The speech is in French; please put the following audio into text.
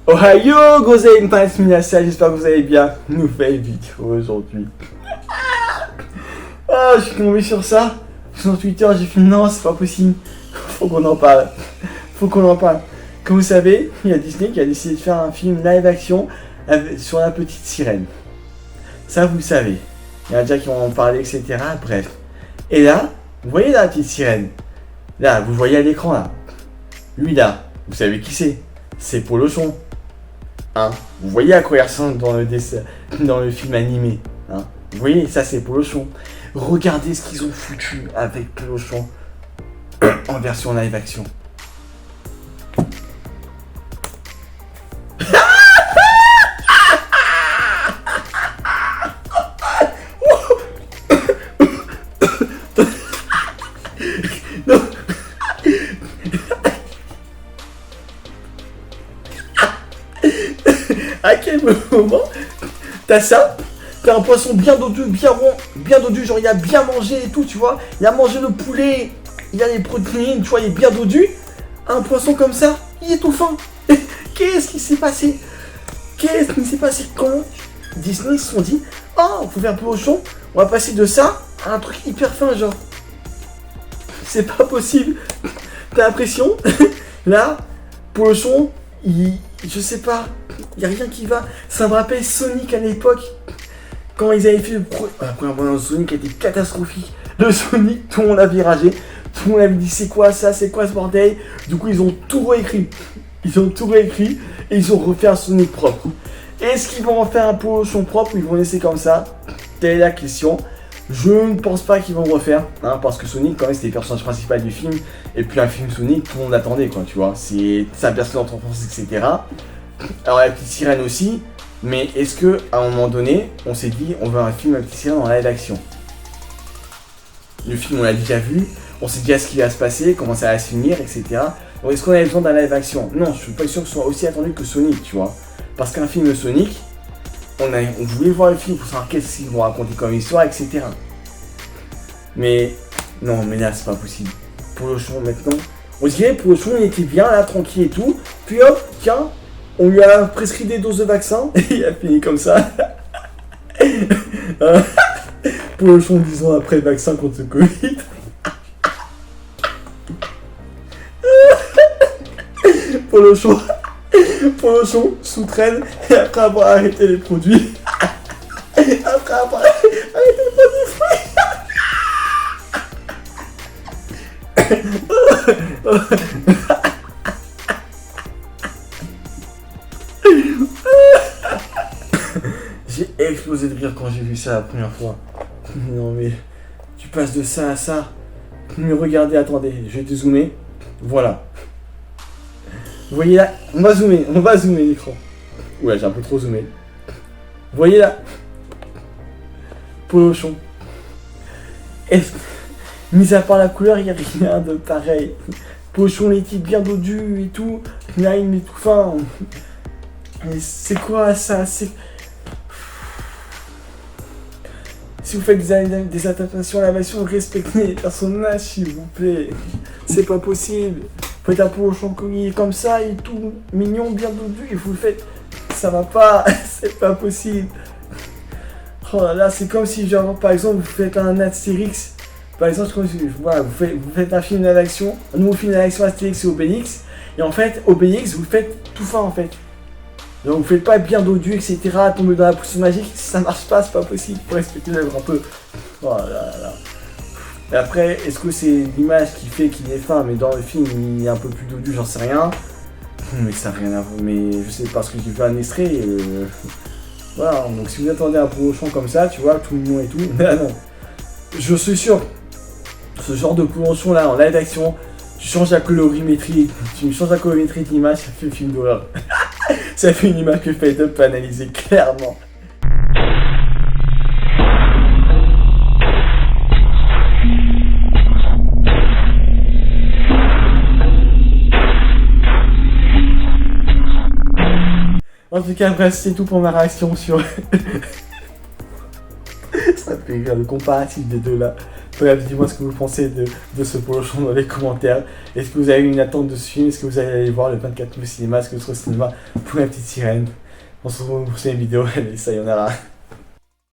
Ohio, Groseille, j'espère que vous allez bien. Nouvelle vidéo aujourd'hui. Ah, je suis tombé sur ça. Sur Twitter, j'ai fait non, c'est pas possible. Faut qu'on en parle. Faut qu'on en parle. Comme vous savez, il y a Disney qui a décidé de faire un film live action sur la petite sirène. Ça, vous le savez. Il y en a déjà qui vont en parler, etc. Bref. Et là, vous voyez la petite sirène. Là, vous voyez à l'écran là. Lui là, vous savez qui c'est? C'est Polochon. Hein, vous voyez à quoi il ressemble dans le film animé. Hein, vous voyez, ça c'est Polochon. Regardez ce qu'ils ont foutu avec Polochon en version live action. Non. À quel moment t'as ça? T'as un poisson bien dodu, bien rond, bien dodu, genre il a bien mangé et tout, tu vois. Il a mangé le poulet, il a les protéines, tu vois, il est bien dodu. Un poisson comme ça, il est tout fin. Qu'est-ce qui s'est passé? Qu'est-ce qui s'est passé quand Disney se sont dit, oh, faut faire Polochon, on va passer de ça à un truc hyper fin, genre. C'est pas possible. T'as l'impression, là, Polochon, je sais pas, y a rien qui va. Ça me rappelle Sonic à l'époque, quand ils avaient fait la première bande de Sonic qui était catastrophique. Le Sonic, tout le monde a viragé, tout le monde avait dit c'est quoi ça, c'est quoi ce bordel. Du coup ils ont tout réécrit. Ils ont tout réécrit et ils ont refait un Sonic propre. Est-ce qu'ils vont en faire un Polochon propre ou ils vont laisser comme ça? Telle est la question. Je ne pense pas qu'ils vont refaire, hein, parce que Sonic, quand même, c'était le personnage principal du film. Et puis un film Sonic, tout le monde l'attendait, quoi, tu vois. C'est un personnage d'enfance, etc. Alors la petite sirène aussi. Mais est-ce que à un moment donné, on s'est dit, on veut un film La petite sirène en live action? Le film, on l'a déjà vu. On sait déjà ce qui va se passer, comment ça va se finir, etc. Donc est-ce qu'on avait besoin d'un live action? Non, je suis pas sûr que ce soit aussi attendu que Sonic, tu vois. Parce qu'un film Sonic, on voulait voir le film pour savoir qu'est-ce qu'ils vont raconter comme histoire, etc. Mais non, mais là c'est pas possible. Polochon maintenant, on dirait Polochon il était bien là, tranquille et tout. Puis hop, tiens, on lui a prescrit des doses de vaccin et il a fini comme ça. Polochon 10 ans après le vaccin contre le Covid. Polochon sous-traîne et après avoir arrêté les produits. Après avoir arrêté les produits. J'ai explosé de rire quand j'ai vu ça la première fois. Non mais, tu passes de ça à ça. Mais regardez, attendez, je vais te zoomer. Voilà. Vous voyez là, on va zoomer l'écran. Ouais, j'ai un peu trop zoomé. Vous voyez là, Polochon. Mis à part la couleur, il n'y a rien de pareil. Polochon, les types bien dodus et tout. Là, il met tout fin. Mais c'est quoi ça? Si vous faites des adaptations à la version, respectez les personnages, s'il vous plaît. C'est pas possible. Vous faites un Polochon comme ça et tout mignon, bien dodu, et vous le faites. Ça va pas, c'est pas possible. Oh là là, c'est comme si, genre, par exemple, vous faites un Astérix. Par exemple, voilà, vous faites un film d'action, un nouveau film d'action Astérix et Obélix. Et en fait, Obélix, vous le faites tout fin en fait. Donc vous faites pas bien dodu, etc. Tomber dans la potion magique, si ça marche pas, c'est pas possible. Faut respecter l'œuvre un peu. Oh là là. Et après, est-ce que c'est l'image qui fait qu'il est fin, mais dans le film il est un peu plus dodu, j'en sais rien. Mais ça n'a rien à voir. Mais je sais parce que j'ai vu un extrait. Voilà, donc si vous attendez un Polochon comme ça, tu vois, tout mignon et tout. Là non. Je suis sûr, ce genre de Polochon là en live action, tu changes la colorimétrie, de l'image, ça fait un film d'horreur. Ça fait une image que Fade Up peut analyser clairement. En tout cas, bref, c'est tout pour ma réaction sur... Ça fait rire le comparatif des deux là. Bref, dis-moi ce que vous pensez de ce polochon dans les commentaires. Est-ce que vous avez une attente de ce film? Est-ce que vous allez aller voir le 24 mai au cinéma? Est-ce que vous serez au cinéma pour la petite sirène? On se retrouve pour une prochaine vidéo. Allez, ça y en a.